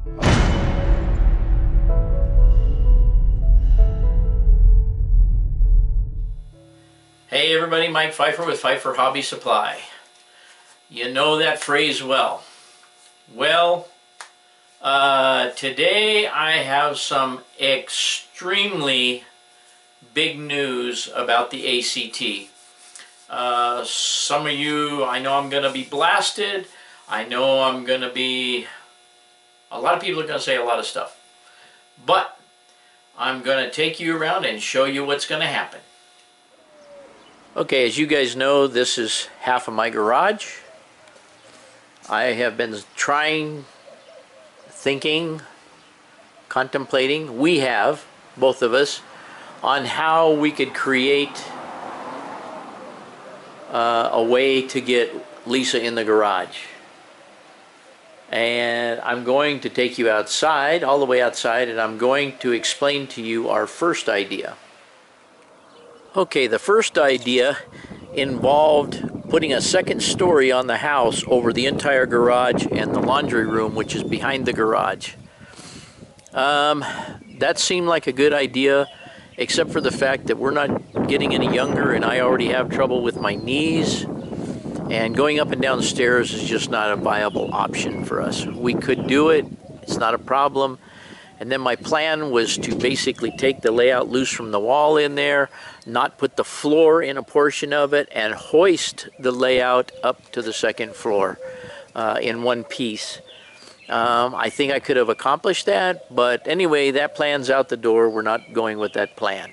Hey everybody, Mike Pfeiffer with Pfeiffer Hobby Supply. You know that phrase well. Well, today I have some extremely big news about the ACT. Some of you, I know I'm going to be blasted. I know I'm going to be, a lot of people are going to say a lot of stuff. But I'm going to take you around and show you what's going to happen. Okay, as you guys know, this is half of my garage. I have been trying, thinking, contemplating, we have, both of us, on how we could create a way to get Lisa in the garage. And I'm going to take you outside, all the way outside, and I'm going to explain to you our first idea. Okay, the first idea involved putting a second story on the house over the entire garage and the laundry room, which is behind the garage. That seemed like a good idea, except for the fact that we're not getting any younger and I already have trouble with my knees, and going up and down the stairs is just not a viable option for us. We could do it, it's not a problem. And then my plan was to basically take the layout loose from the wall in there, not put the floor in a portion of it, and hoist the layout up to the second floor in one piece. I think I could have accomplished that, but anyway, that plan's out the door. We're not going with that plan.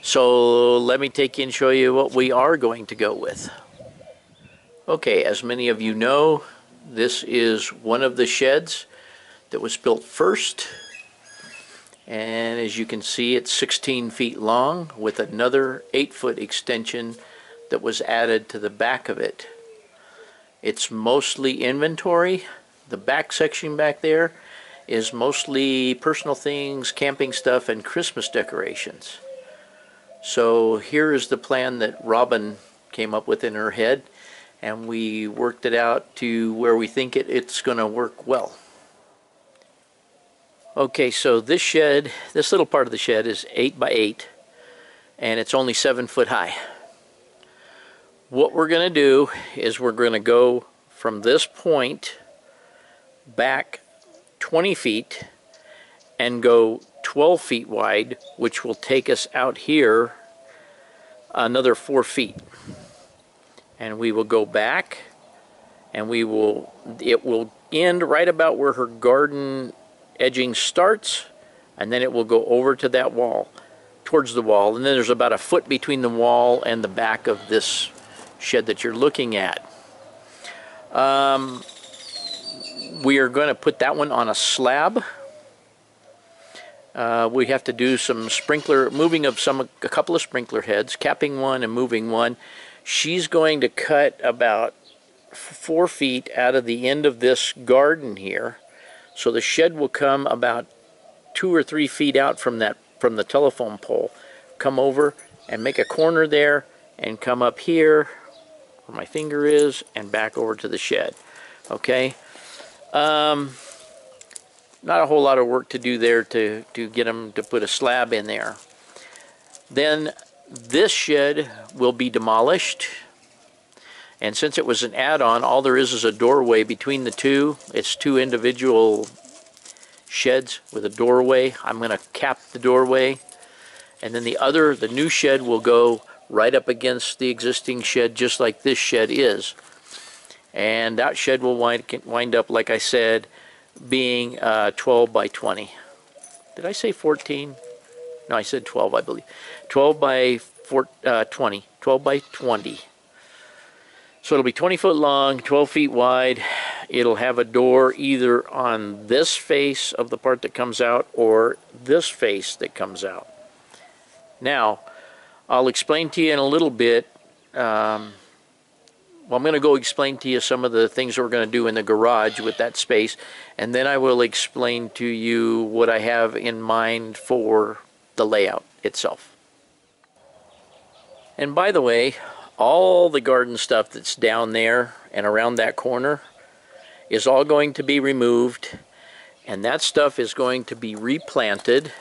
So let me take you and show you what we are going to go with. Okay, as many of you know, this is one of the sheds that was built first. And as you can see, it's 16 feet long with another 8-foot extension that was added to the back of it. It's mostly inventory. The back section back there is mostly personal things, camping stuff, and Christmas decorations. So here is the plan that Robin came up with in her head, and we worked it out to where we think it's going to work well. Okay, so this shed, this little part of the shed is 8 by 8, and it's only 7 foot high. What we're going to do is we're going to go from this point back 20 feet and go 12 feet wide, which will take us out here another 4 feet. And we will go back, and it will end right about where her garden edging starts, and then it will go over to that wall, towards the wall, and then there's about a foot between the wall and the back of this shed that you're looking at. We are going to put that one on a slab. We have to do some moving of a couple of sprinkler heads, capping one and moving one. She's going to cut about 4 feet out of the end of this garden here. So the shed will come about 2 or 3 feet out from the telephone pole. Come over and make a corner there and come up here where my finger is and back over to the shed. Okay? Not a whole lot of work to do there to get them to put a slab in there. Then this shed will be demolished. And since it was an add-on, all there is a doorway between the two. It's 2 individual sheds with a doorway. I'm going to cap the doorway. And then the new shed will go right up against the existing shed, just like this shed is. And that shed will wind up, like I said, being 12 by 20. Did I say 14? No, I said 12, I believe. 12 by 20. 12 by 20. So it'll be 20 foot long, 12 feet wide. It'll have a door either on this face of the part that comes out or this face that comes out. Now, I'll explain to you in a little bit. Well, I'm going to go explain to you some of the things we're going to do in the garage with that space, and then I will explain to you what I have in mind for the layout itself. And by the way, all the garden stuff that's down there and around that corner is all going to be removed, And that stuff is going to be replanted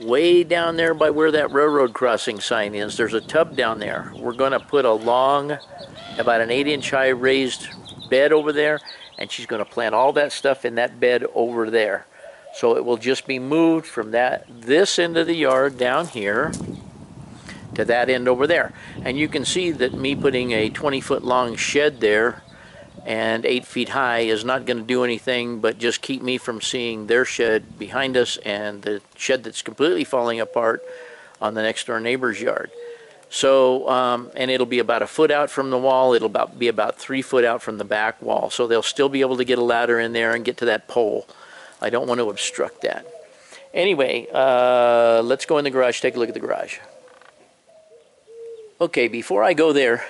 way down there by where that railroad crossing sign is. There's a tub down there. We're going to put a long, about an 8-inch high raised bed over there, and she's going to plant all that stuff in that bed over there. So it will just be moved from this end of the yard down here to that end over there. And you can see that me putting a 20-foot long shed there and 8 feet high is not going to do anything but just keep me from seeing their shed behind us and the shed that's completely falling apart on the next door neighbor's yard. So, and it'll be about a foot out from the wall. It'll be about 3 foot out from the back wall. So they'll still be able to get a ladder in there and get to that pole. I don't want to obstruct that. Anyway, let's go in the garage, take a look at the garage. Okay, before I go there,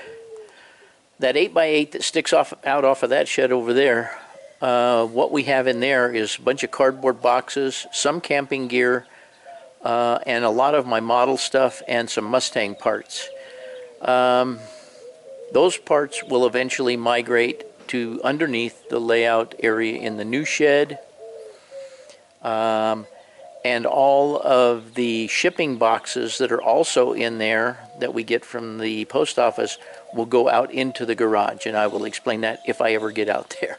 that 8x8 that sticks out off of that shed over there, what we have in there is a bunch of cardboard boxes, some camping gear, and a lot of my model stuff and some Mustang parts. Those parts will eventually migrate to underneath the layout area in the new shed. And all of the shipping boxes that are also in there that we get from the post office will go out into the garage, and I will explain that if I ever get out there.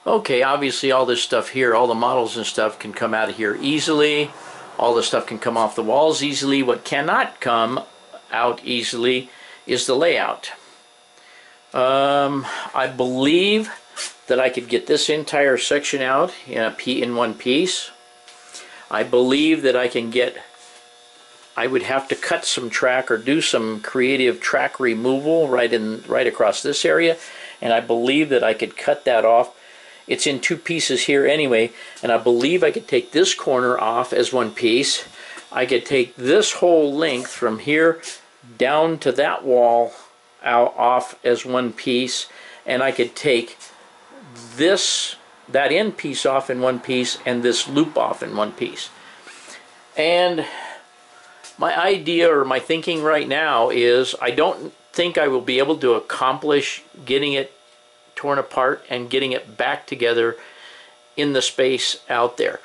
Okay, obviously all this stuff here, all the models and stuff can come out of here easily. All the stuff can come off the walls easily. What cannot come out easily is the layout. I believe that I could get this entire section out in one piece. I believe that I would have to cut some track or do some creative track removal right across this area, and I believe that I could cut that off. It's in 2 pieces here anyway, and I believe I could take this corner off as one piece. I could take this whole length from here down to that wall off as one piece, and I could take that end piece off in one piece and this loop off in one piece. And my idea or my thinking right now is I don't think I will be able to accomplish getting it torn apart and getting it back together in the space out there.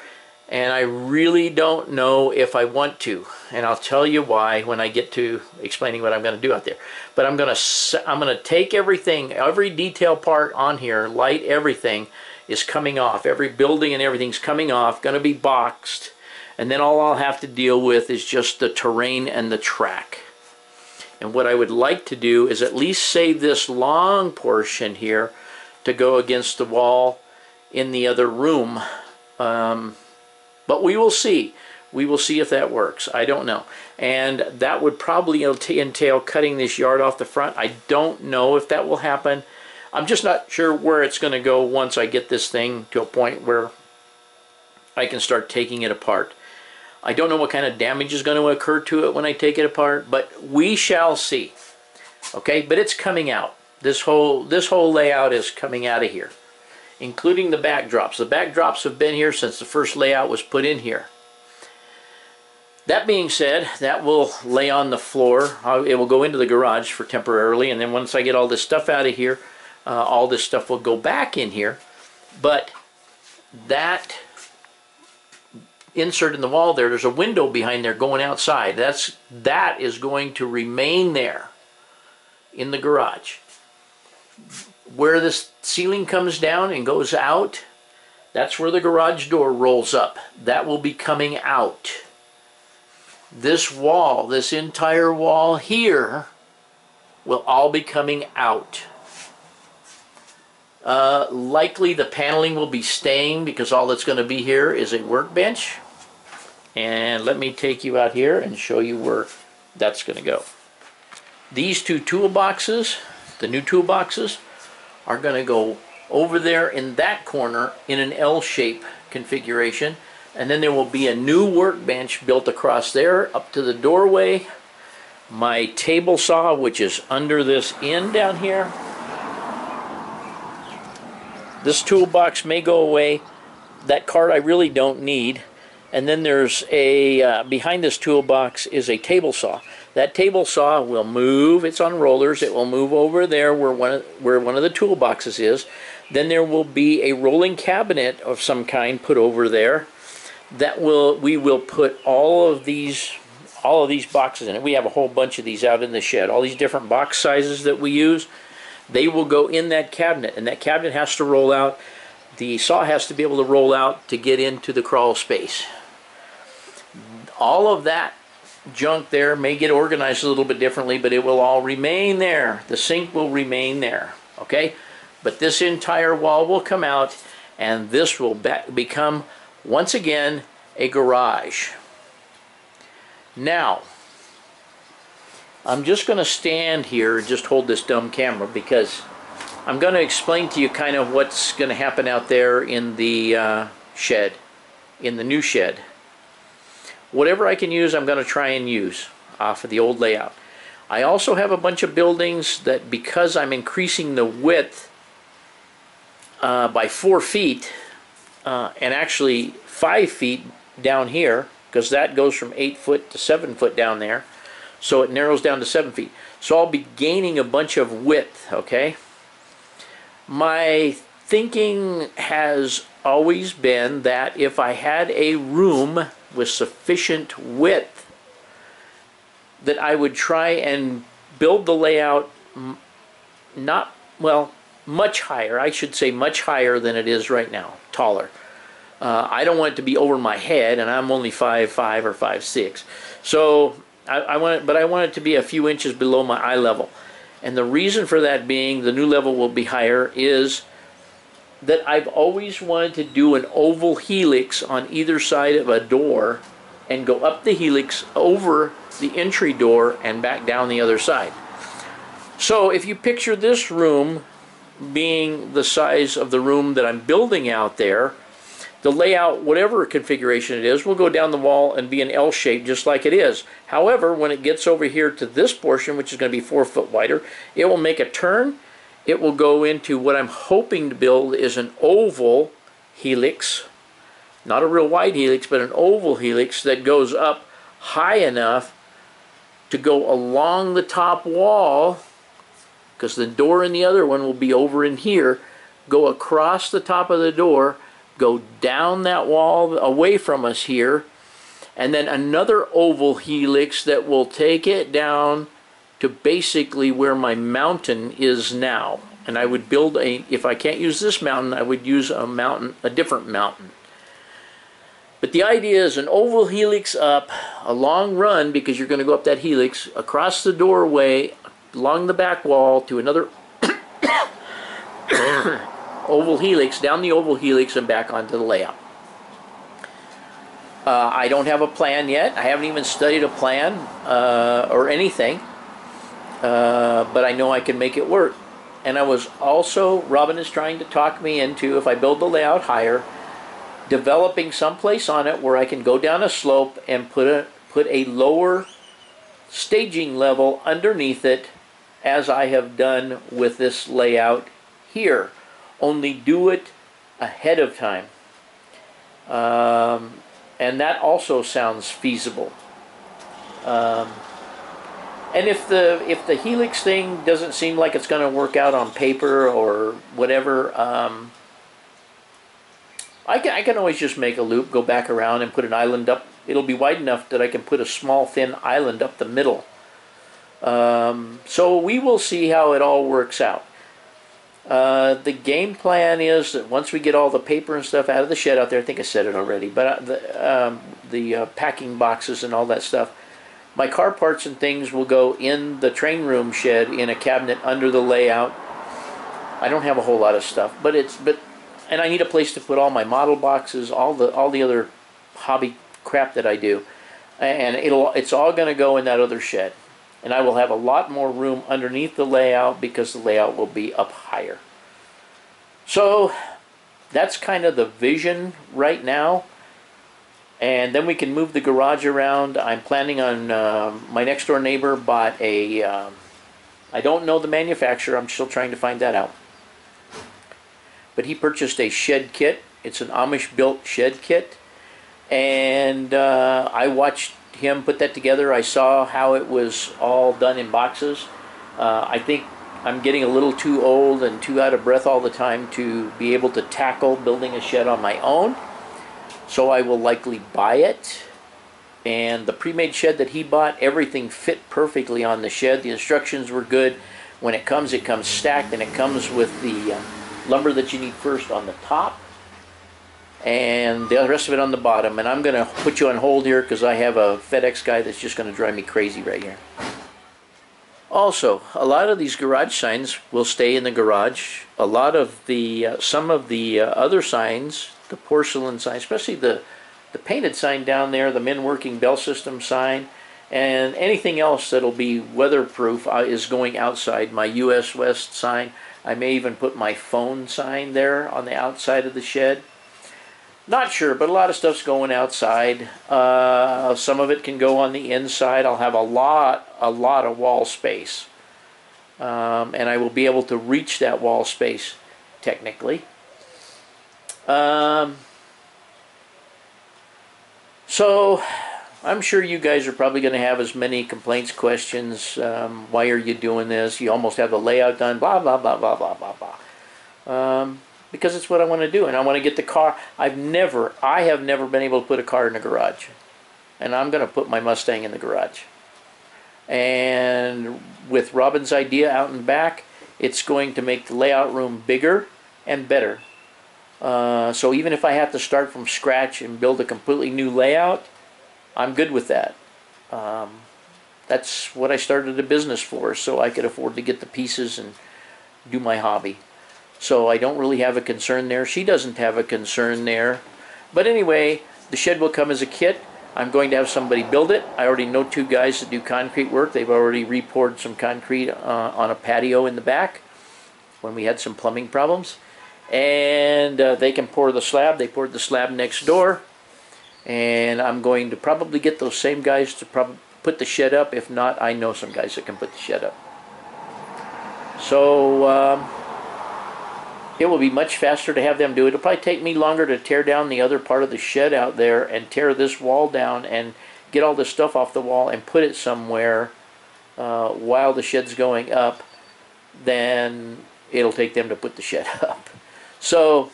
And I really don't know if I want to, and I'll tell you why when I get to explaining what I'm going to do out there. But I'm going to take everything, every detail part on here, light, everything is coming off. Every building and everything's coming off, going to be boxed, and then all I'll have to deal with is just the terrain and the track. And what I would like to do is at least save this long portion here to go against the wall in the other room. But we will see. We will see if that works. I don't know. And that would probably entail cutting this yard off the front. I don't know if that will happen. I'm just not sure where it's going to go once I get this thing to a point where I can start taking it apart. I don't know what kind of damage is going to occur to it when I take it apart, but we shall see. Okay, but it's coming out. This whole layout is coming out of here, including the backdrops. The backdrops have been here since the first layout was put in here. That being said, that will lay on the floor. It will go into the garage for temporarily, and then once I get all this stuff out of here, all this stuff will go back in here. But that insert in the wall there's a window behind there going outside. That is going to remain there in the garage. Where this ceiling comes down and goes out, that's where the garage door rolls up. That will be coming out. This wall, this entire wall here, will all be coming out. Likely the paneling will be staying because all that's going to be here is a workbench. And let me take you out here and show you where that's going to go. These 2 toolboxes, the new toolboxes, are going to go over there in that corner in an L-shape configuration, and then there will be a new workbench built across there up to the doorway. My table saw, which is under this end down here. This toolbox may go away. That cart I really don't need. And then there's a, behind this toolbox is a table saw. That table saw will move, it's on rollers, it will move over there where one of the toolboxes is. Then there will be a rolling cabinet of some kind put over there that we will put all of these boxes in it. We have a whole bunch of these out in the shed. All these different box sizes that we use, they will go in that cabinet, and that cabinet has to roll out. The saw has to be able to roll out to get into the crawl space. All of that junk there may get organized a little bit differently, but it will all remain there. The sink will remain there, okay? But this entire wall will come out, and this will become, once again, a garage. Now, I'm just going to stand here and just hold this dumb camera because I'm going to explain to you kind of what's going to happen out there in the shed, in the new shed. Whatever I can use, I'm going to try and use off of the old layout. I also have a bunch of buildings that, because I'm increasing the width by 4 feet, and actually 5 feet down here, because that goes from 8 foot to 7 foot down there, so it narrows down to 7 feet. So I'll be gaining a bunch of width, okay? My thinking has always been that if I had a room with sufficient width, that I would try and build the layout much higher. I should say much higher than it is right now, taller. I don't want it to be over my head, and I'm only 5'5" or 5'6". So I want it to be a few inches below my eye level. And the reason for that being, the new level will be higher, is that I've always wanted to do an oval helix on either side of a door and go up the helix over the entry door and back down the other side. So if you picture this room being the size of the room that I'm building out there, the layout, whatever configuration it is, will go down the wall and be an L shape just like it is. However, when it gets over here to this portion, which is going to be 4 foot wider, it will make a turn. It will go into what I'm hoping to build is an oval helix, not a real wide helix, but an oval helix that goes up high enough to go along the top wall, because the door in the other one will be over in here, go across the top of the door, go down that wall away from us here, and then another oval helix that will take it down to basically where my mountain is now. And I would build if I can't use this mountain, I would use a different mountain. But the idea is an oval helix up, a long run, because you're going to go up that helix, across the doorway, along the back wall to another oval helix, down the oval helix and back onto the layout. I don't have a plan yet. I haven't even studied a plan or anything. But I know I can make it work. And I was also, Robin is trying to talk me into, if I build the layout higher, developing someplace on it where I can go down a slope and put a lower staging level underneath it, as I have done with this layout here. Only do it ahead of time. And that also sounds feasible. And if the helix thing doesn't seem like it's going to work out on paper or whatever, I can always just make a loop, go back around and put an island up. It'll be wide enough that I can put a small thin island up the middle. So we will see how it all works out. The game plan is that once we get all the paper and stuff out of the shed out there, I think I said it already, but the packing boxes and all that stuff, my car parts and things will go in the train room shed in a cabinet under the layout. I don't have a whole lot of stuff, and I need a place to put all my model boxes, all the other hobby crap that I do, and it's all going to go in that other shed. And I will have a lot more room underneath the layout because the layout will be up higher. So that's kind of the vision right now. And then we can move the garage around. I'm planning on, my next door neighbor bought I don't know the manufacturer, I'm still trying to find that out. But he purchased a shed kit. It's an Amish built shed kit. And I watched him put that together. I saw how it was all done in boxes. I think I'm getting a little too old and too out of breath all the time to be able to tackle building a shed on my own. So I will likely buy it. And the pre-made shed that he bought, everything fit perfectly on the shed. The instructions were good. When it comes stacked, and it comes with the lumber that you need first on the top and the rest of it on the bottom. And I'm going to put you on hold here because I have a FedEx guy that's just going to drive me crazy right here. Also, a lot of these garage signs will stay in the garage. A lot of the, some of the other signs, the porcelain sign, especially the painted sign down there, the men working bell system sign, and anything else that'll be weatherproof is going outside. My US West sign, I may even put my phone sign there on the outside of the shed. Not sure, but a lot of stuff's going outside. Some of it can go on the inside. I'll have a lot of wall space. And I will be able to reach that wall space, technically. So, I'm sure you guys are probably going to have as many complaints, questions. Why are you doing this? You almost have the layout done, blah, blah, blah, blah, blah, blah, blah. Because it's what I want to do, and I want to get the car. I have never been able to put a car in the garage. And I'm going to put my Mustang in the garage. And with Robin's idea out in back, it's going to make the layout room bigger and better. So even if I have to start from scratch and build a completely new layout, I'm good with that. That's what I started a business for, so I could afford to get the pieces and do my hobby. So I don't really have a concern there. She doesn't have a concern there. But anyway, the shed will come as a kit. I'm going to have somebody build it. I already know 2 guys that do concrete work. They've already repoured some concrete on a patio in the back when we had some plumbing problems. And they can pour the slab. They poured the slab next door. And I'm going to probably get those same guys to put the shed up. If not, I know some guys that can put the shed up. So it will be much faster to have them do it. It'll probably take me longer to tear down the other part of the shed out there and tear this wall down and get all this stuff off the wall and put it somewhere while the shed's going up than it'll take them to put the shed up. So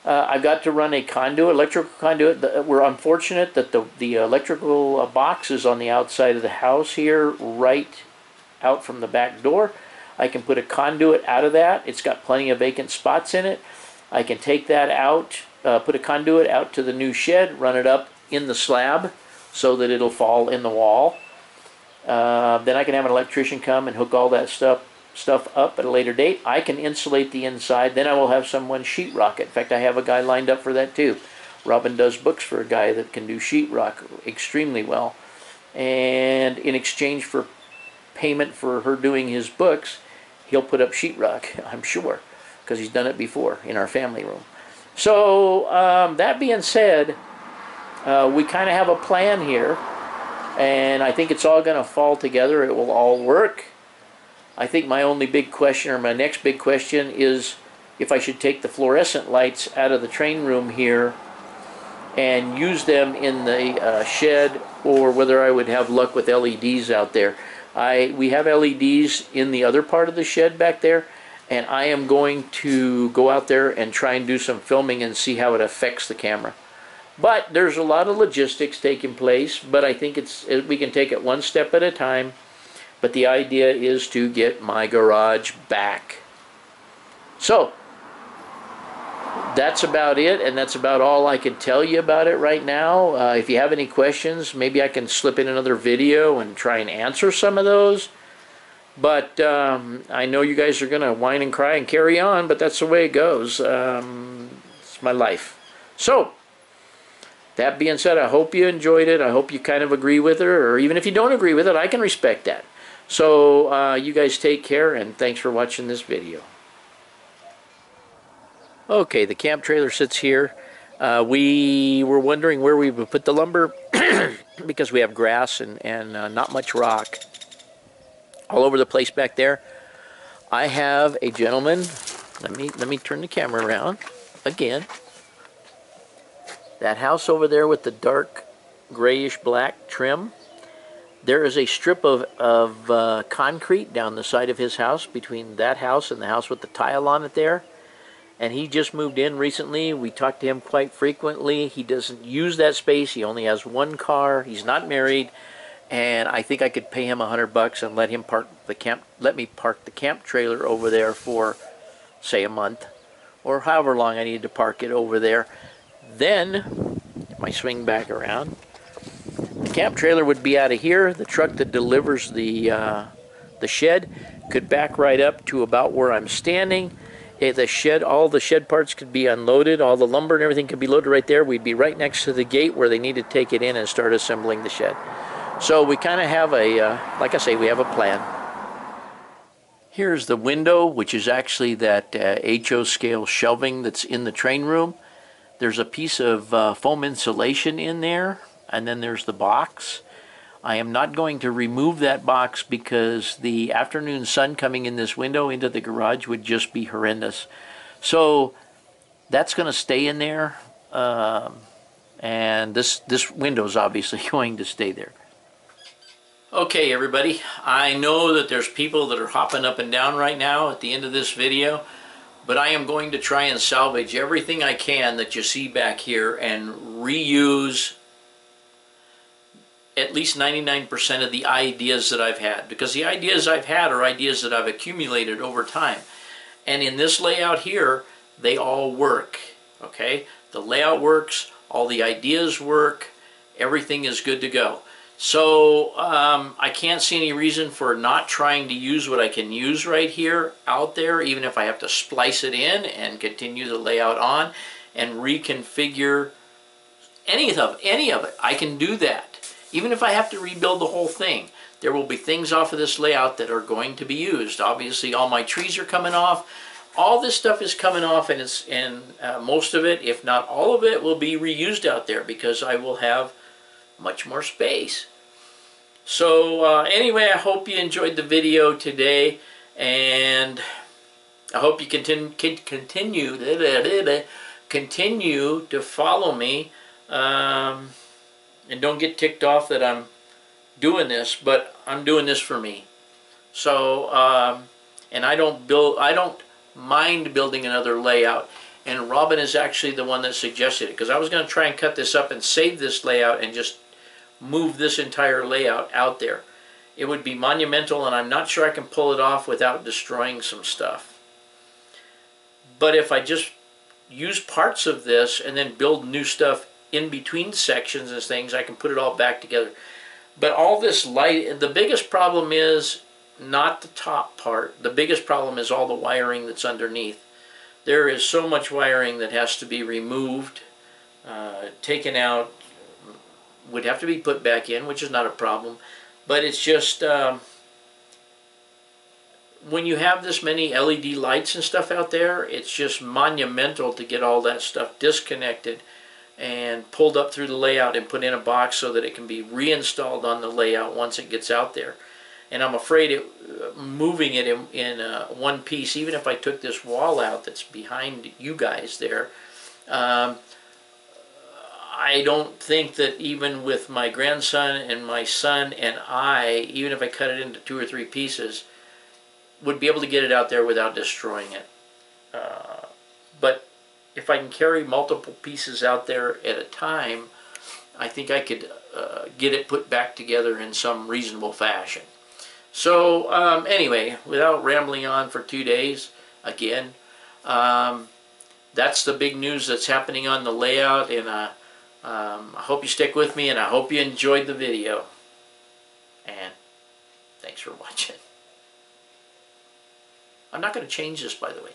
I've got to run a conduit, electrical conduit. We're unfortunate that the electrical box is on the outside of the house here, right out from the back door. I can put a conduit out of that. It's got plenty of vacant spots in it. I can take that out, put a conduit out to the new shed, run it up in the slab so that it'll fall in the wall. Then I can have an electrician come and hook all that stuff up at a later date. I can insulate the inside. Then I will have someone sheetrock it. In fact, I have a guy lined up for that too. Robin does books for a guy that can do sheetrock extremely well. And in exchange for payment for her doing his books, he'll put up sheetrock, I'm sure, because he's done it before in our family room. So that being said, we kind of have a plan here, and I think it's all going to fall together. It will all work. I think my only big question, or my next big question, is if I should take the fluorescent lights out of the train room here and use them in the shed, or whether I would have luck with LEDs out there. We have LEDs in the other part of the shed back there, and I am going to go out there and try and do some filming and see how it affects the camera. But there's a lot of logistics taking place, but I think we can take it one step at a time. But the idea is to get my garage back. So that's about it, and that's about all I can tell you about it right now. If you have any questions, maybe I can slip in another video and try and answer some of those. But I know you guys are going to whine and cry and carry on, but that's the way it goes. It's my life. So, that being said, I hope you enjoyed it. I hope you kind of agree with it, or even if you don't agree with it, I can respect that. So, you guys take care, and thanks for watching this video. Okay, the camp trailer sits here. We were wondering where we would put the lumber because we have grass and not much rock all over the place back there. I have a gentleman. Let me turn the camera around again. That house over there with the dark grayish black trim. there is a strip of concrete down the side of his house between that house and the house with the tile on it there. And he just moved in recently. We talk to him quite frequently. He doesn't use that space. He only has one car. He's not married. And I think I could pay him $100 and let him let me park the camp trailer over there for, say, a month, or however long I need to park it over there. Then, if I swing back around, the camp trailer would be out of here. The truck that delivers the shed could back right up to about where I'm standing. The shed, all the shed parts could be unloaded. All the lumber and everything could be loaded right there. We'd be right next to the gate where they need to take it in and start assembling the shed. So we kind of have like I say, we have a plan. Here's the window, which is actually that HO scale shelving that's in the train room. There's a piece of foam insulation in there, and then there's the box. I am not going to remove that box because the afternoon sun coming in this window into the garage would just be horrendous. So that's going to stay in there, and this window is obviously going to stay there. Okay, everybody, I know that there's people that are hopping up and down right now at the end of this video, but I am going to try and salvage everything I can that you see back here and reuse at least 99% of the ideas that I've had, because the ideas I've had are ideas that I've accumulated over time. And in this layout here, they all work, okay? The layout works, all the ideas work, everything is good to go. So I can't see any reason for not trying to use what I can use right here out there, even if I have to splice it in and continue the layout on and reconfigure any of it. I can do that. Even if I have to rebuild the whole thing, there will be things off of this layout that are going to be used. Obviously, all my trees are coming off. All this stuff is coming off, and most of it, if not all of it, will be reused out there because I will have much more space. So anyway, I hope you enjoyed the video today, and I hope you continue to follow me. And don't get ticked off that I'm doing this, but I'm doing this for me. So, and I don't mind building another layout. And Robin is actually the one that suggested it, because I was going to try and cut this up and save this layout and just move this entire layout out there. It would be monumental, and I'm not sure I can pull it off without destroying some stuff. But if I just use parts of this and then build new stuff in between sections and things, I can put it all back together. But all this light, the biggest problem is not the top part. The biggest problem is all the wiring that's underneath. There is so much wiring that has to be removed, taken out, would have to be put back in, which is not a problem. But it's just, when you have this many LED lights and stuff out there, it's just monumental to get all that stuff disconnected and pulled up through the layout and put in a box so that it can be reinstalled on the layout once it gets out there. And I'm afraid moving it in one piece, even if I took this wall out that's behind you guys there, I don't think that even with my grandson and my son and I, even if I cut it into 2 or 3 pieces, would be able to get it out there without destroying it. But if I can carry multiple pieces out there at a time, I think I could get it put back together in some reasonable fashion. So anyway, without rambling on for 2 days, again, that's the big news that's happening on the layout, and I hope you stick with me, and I hope you enjoyed the video. And thanks for watching. I'm not going to change this, by the way.